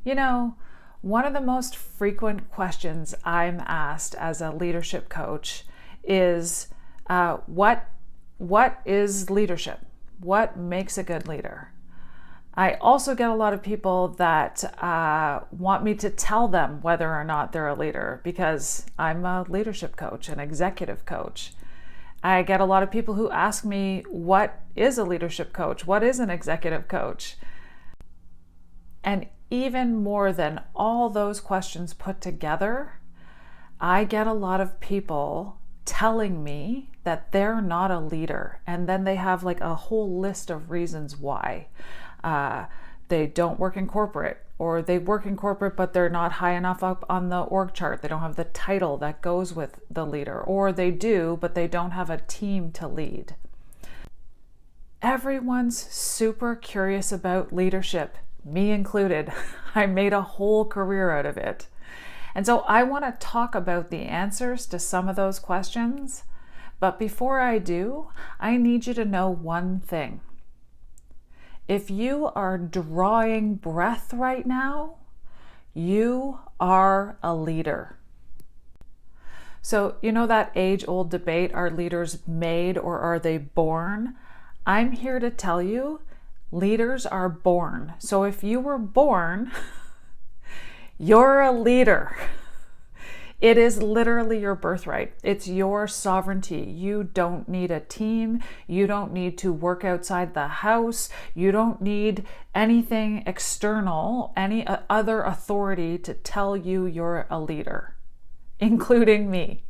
You know, one of the most frequent questions I'm asked as a leadership coach is what is leadership? What makes a good leader? I also get a lot of people that want me to tell them whether or not they're a leader because I'm a leadership coach, an executive coach. I get a lot of people who ask me, what is a leadership coach? What is an executive coach? And even more than all those questions put together, I get a lot of people telling me that they're not a leader. And then they have like a whole list of reasons why. They don't work in corporate, or they work in corporate but they're not high enough up on the org chart. They don't have the title that goes with the leader, or they do but they don't have a team to lead. Everyone's super curious about leadership, me included. I made a whole career out of it. And so I want to talk about the answers to some of those questions. But before I do, I need you to know one thing. If you are drawing breath right now, you are a leader. So, you know that age-old debate, are leaders made or are they born? I'm here to tell you, leaders are born. So if you were born, you're a leader. It is literally your birthright. It's your sovereignty. You don't need a team. You don't need to work outside the house. You don't need anything external, any other authority to tell you you're a leader, including me.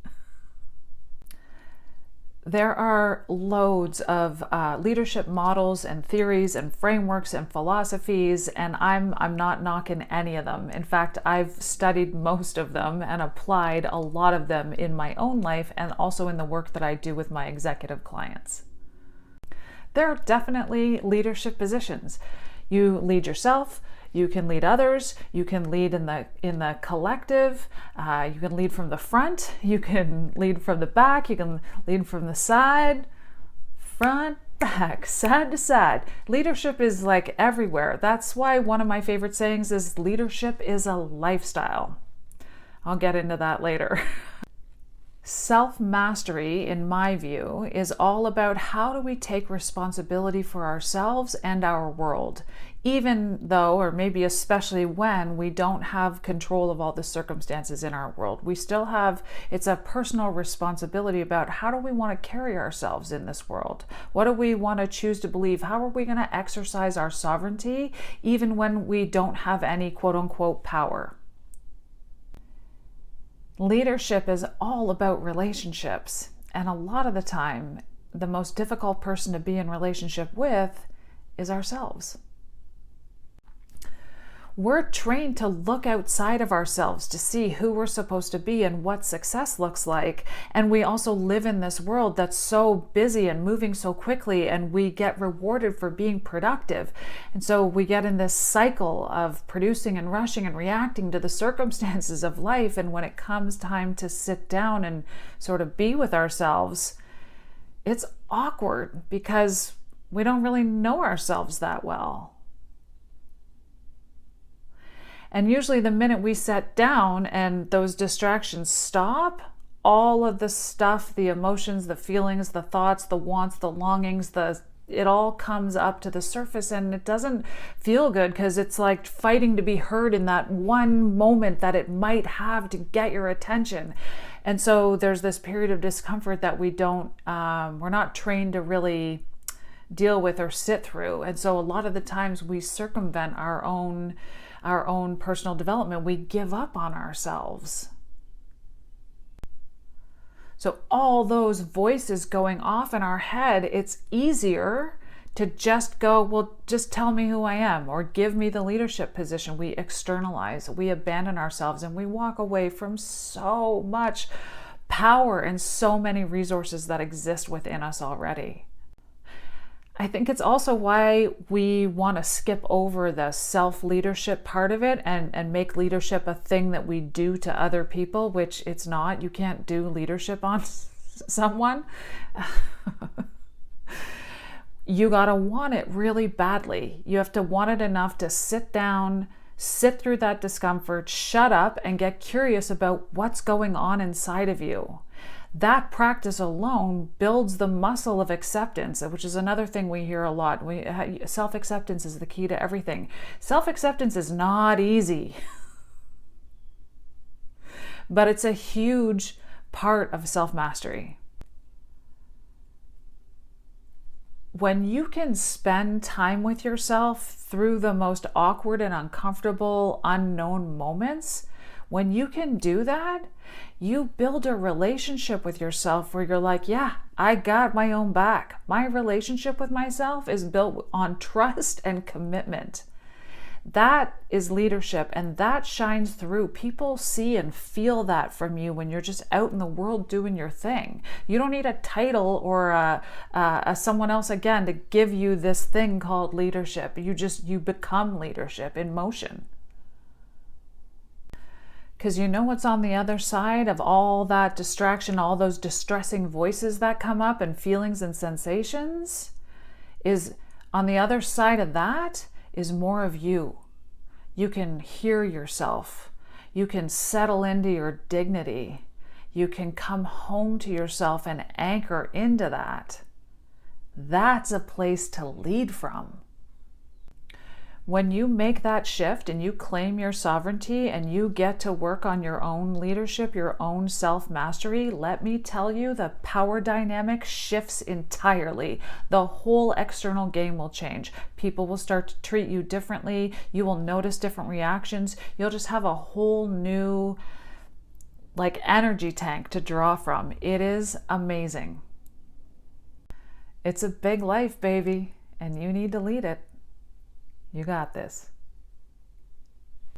There are loads of leadership models and theories and frameworks and philosophies, and I'm not knocking any of them. In fact, I've studied most of them and applied a lot of them in my own life and also in the work that I do with my executive clients. There are definitely leadership positions. You lead yourself. You can lead others. You can lead in the collective. You can lead from the front. You can lead from the back. You can lead from the side, front, back, side to side. Leadership is like everywhere. That's why one of my favorite sayings is leadership is a lifestyle. I'll get into that later. Self-mastery, in my view, is all about how do we take responsibility for ourselves and our world, even though, or maybe especially when, we don't have control of all the circumstances in our world. We still have, it's a personal responsibility about how do we want to carry ourselves in this world? What do we want to choose to believe? How are we going to exercise our sovereignty even when we don't have any quote-unquote power? Leadership is all about relationships, and a lot of the time, the most difficult person to be in relationship with is ourselves. We're trained to look outside of ourselves to see who we're supposed to be and what success looks like. And we also live in this world that's so busy and moving so quickly, and we get rewarded for being productive. And so we get in this cycle of producing and rushing and reacting to the circumstances of life. And when it comes time to sit down and sort of be with ourselves, it's awkward because we don't really know ourselves that well. And usually the minute we sit down and those distractions stop, all of the stuff, the emotions, the feelings, the thoughts, the wants, the longings, it all comes up to the surface, and it doesn't feel good because it's like fighting to be heard in that one moment that it might have to get your attention. And so there's this period of discomfort that we're not trained to really deal with or sit through. And so a lot of the times we circumvent our own personal development. We give up on ourselves. So all those voices going off in our head, it's easier to just go, well, just tell me who I am, or give me the leadership position. We externalize, we abandon ourselves, and we walk away from so much power and so many resources that exist within us already. I think it's also why we want to skip over the self-leadership part of it and make leadership a thing that we do to other people, which it's not. You can't do leadership on someone. You got to want it really badly. You have to want it enough to sit down, sit through that discomfort, shut up, and get curious about what's going on inside of you. That practice alone builds the muscle of acceptance, which is another thing we hear a lot. Self-acceptance is the key to everything. Self-acceptance is not easy, but it's a huge part of self-mastery. When you can spend time with yourself through the most awkward and uncomfortable, unknown moments, when you can do that, you build a relationship with yourself where you're like, yeah, I got my own back. My relationship with myself is built on trust and commitment. That is leadership, and that shines through. People see and feel that from you when you're just out in the world doing your thing. You don't need a title or someone else again to give you this thing called leadership. You become leadership in motion. Because you know what's on the other side of all that distraction, all those distressing voices that come up and feelings and sensations, is on the other side of that is more of you. You can hear yourself. You can settle into your dignity. You can come home to yourself and anchor into that. That's a place to lead from. When you make that shift and you claim your sovereignty and you get to work on your own leadership, your own self-mastery, let me tell you, the power dynamic shifts entirely. The whole external game will change. People will start to treat you differently. You will notice different reactions. You'll just have a whole new energy tank to draw from. It is amazing. It's a big life, baby, and you need to lead it. You got this.